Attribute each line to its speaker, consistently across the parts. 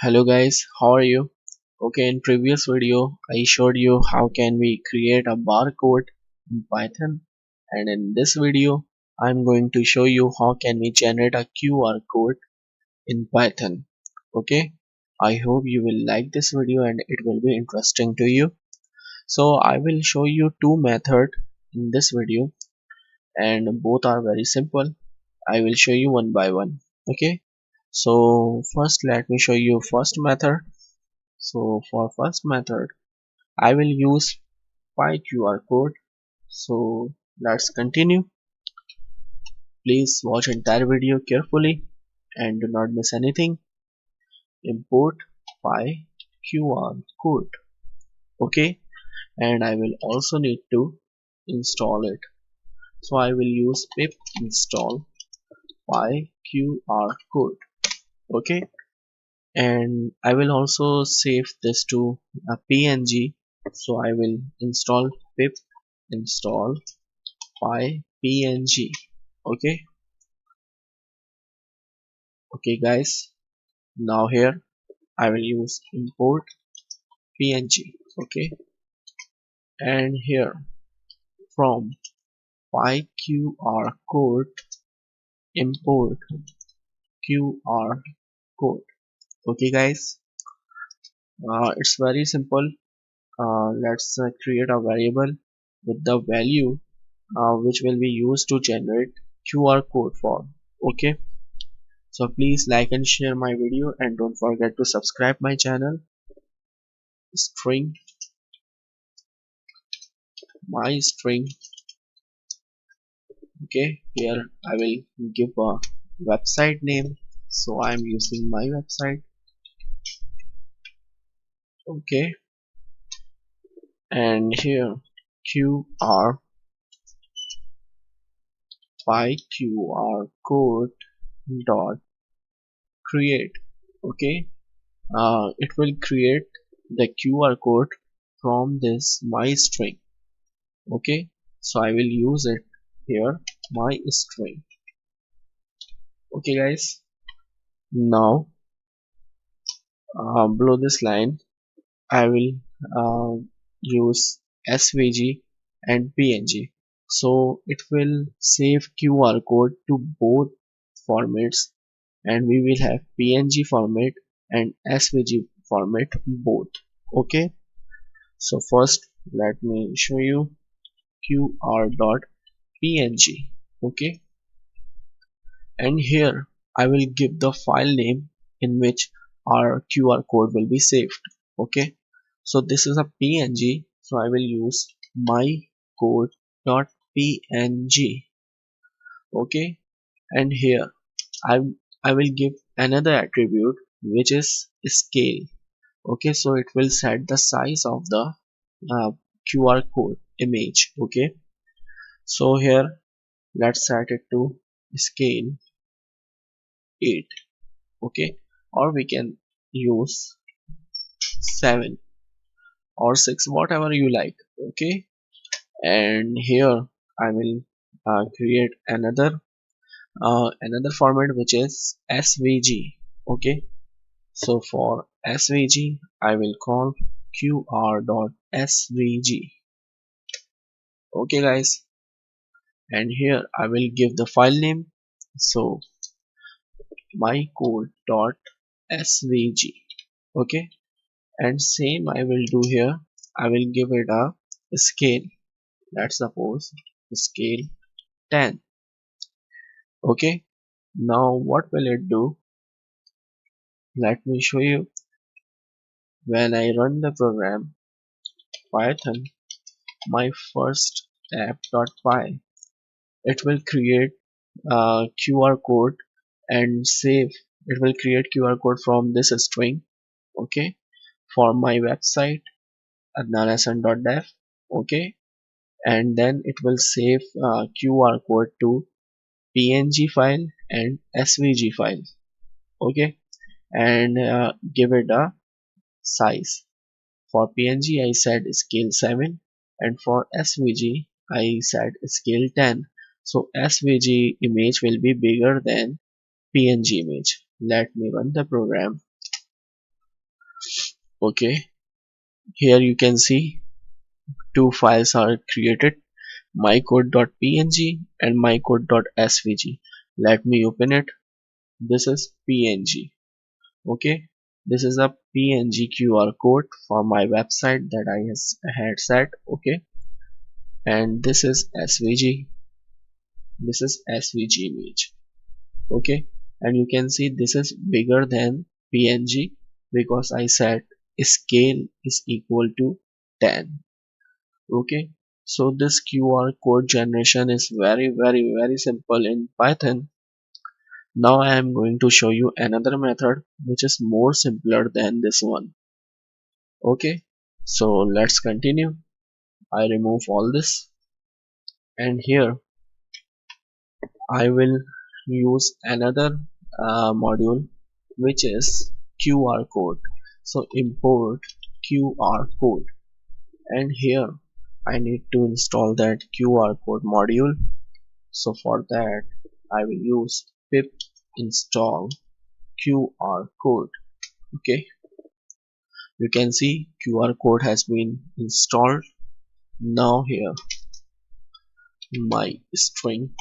Speaker 1: Hello guys, how are you? Okay, in previous video I showed you how can we create a barcode in Python, and in this video I'm going to show you how can we generate a QR code in Python. Okay, I hope you will like this video and it will be interesting to you. So I will show you two methods in this video and both are very simple. I will show you one by one. Okay, so first let me show you first method. So for first method, I will use qrcode. So let's continue. Please watch entire video carefully and do not miss anything. Import qrcode. Okay, and I will also need to install it. So I will use pip install qrcode. Okay, and I will also save this to a png. So I will install pip install png. Okay, okay guys, now here I will use import png. Okay, and here from qr code import qr code. Okay guys, it's very simple. Let's create a variable with the value which will be used to generate QR code for. Okay, so please like and share my video and don't forget to subscribe my channel. String my string. Okay, here I will give a website name, so I'm using my website. Okay, and here qr by qr code dot create. Okay, it will create the QR code from this my string. Okay, so I will use it here, my string. Okay guys, now below this line I will use svg and png, so it will save QR code to both formats, and we will have png format and svg format both. Okay, so first let me show you qr.png. Okay, and here I will give the file name in which our QR code will be saved. Okay, so this is a png, so I will use my code.png. Okay, and here I I will give another attribute which is scale. Okay, so it will set the size of the QR code image. Okay, so here let's set it to scale 8. Okay, or we can use 7 or 6, whatever you like. Okay, and here I will create another format which is svg. Okay, so for svg I will call qr.svg. Okay guys, and here I will give the file name, so my code.svg. Okay, and same I will do here. I will give it a scale, let's suppose scale 10. Okay, now what will it do? Let me show you. When I run the program python my first app.py, it will create a QR code and save. It will create QR code from this string. Okay, for my website adnanasan.dev. Okay, and then it will save QR code to png file and svg file. Okay, and give it a size. For png I said scale 7, and for svg I said scale 10. So svg image will be bigger than png image. Let me run the program. Okay, here you can see two files are created, mycode.png and mycode.svg. Let me open it. This is png. Okay, this is a png QR code for my website that had set. Okay, and this is svg. This is svg image. Okay, and you can see this is bigger than png because I said scale is equal to 10. Okay, so this QR code generation is very simple in Python. Now I am going to show you another method which is more simpler than this one. Okay, so let's continue. I remove all this, and here I will use another module which is QR code. So import QR code, and here I need to install that QR code module. So for that I will use pip install QR code. Okay, you can see QR code has been installed. Now here my string.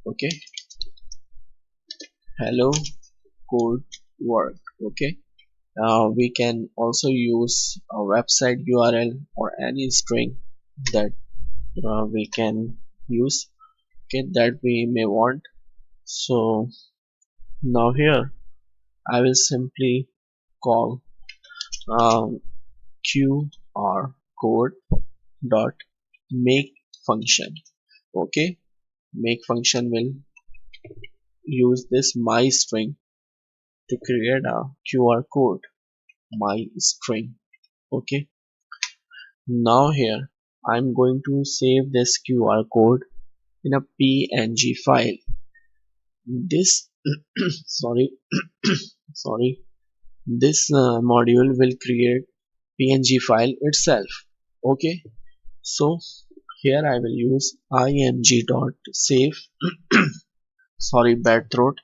Speaker 1: Okay, hello code work. Okay, we can also use a website URL or any string that we can use, okay, that we may want. So now here I will simply call qr code dot make function. Okay, make function will use this my string to create a QR code, my string. Okay, now here I'm going to save this QR code in a png file. This sorry sorry this module will create png file itself. Okay, so here I will use img.save. Sorry, bad throat.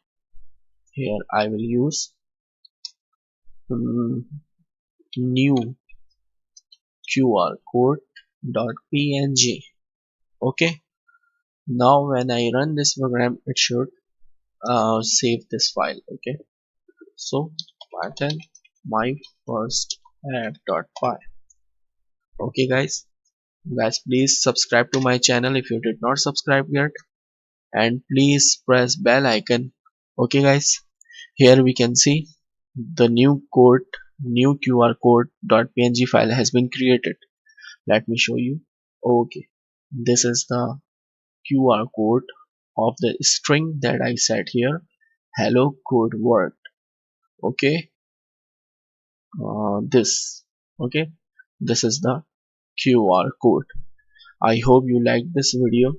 Speaker 1: Here I will use new qr code.png. Okay, now when I run this program it should save this file. Okay, so Python my first app.py. Okay guys, please subscribe to my channel if you did not subscribe yet, and please press bell icon. Okay guys, here we can see the new qr code.png file has been created. Let me show you. Okay, this is the QR code of the string that I set here, hello code word. Okay, this. Okay, this is the QR code. I hope you liked this video.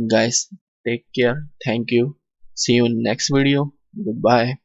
Speaker 1: Guys, take care. Thank you. See you in next video. Goodbye.